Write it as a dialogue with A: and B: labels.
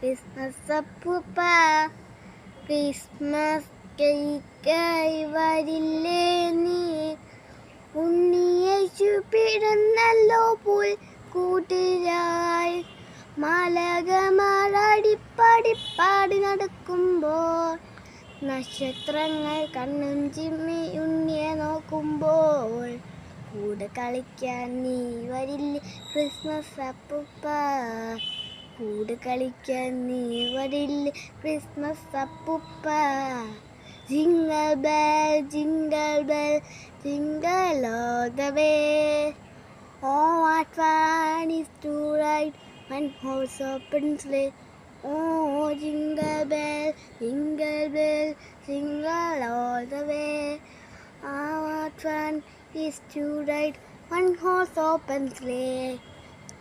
A: Christmas അപ്പൂപ്പ Christmas കേക്കായി വരില്ലേ നീ? ഉണ്ണിയേശു പിറന്നല്ലോ പുൽ കൂട്ടിലായി. മാലാഖമാരടിപ്പാടി നടക്കുമ്പോൾ നക്ഷത്രങ്ങൾ കണ്ണും ചിമ്മി ഉണ്ണിയെ നോക്കുമ്പോൾ കൂടെ കളിക്കാൻ നീ വരില്ലേ ക്രിസ്മസ് അപ്പൂപ്പ? കൂടെ കളിക്കാൻ നീ വരില്ലേ ക്രിസ്മസ് അപ്പൂപ്പ? Jingle bell, jingle bell, jingle all the way. Oh, what fun is to ride one horse open sleigh. Oh, jingle bell, jingle all the way. Oh, what fun is to ride one horse open sleigh.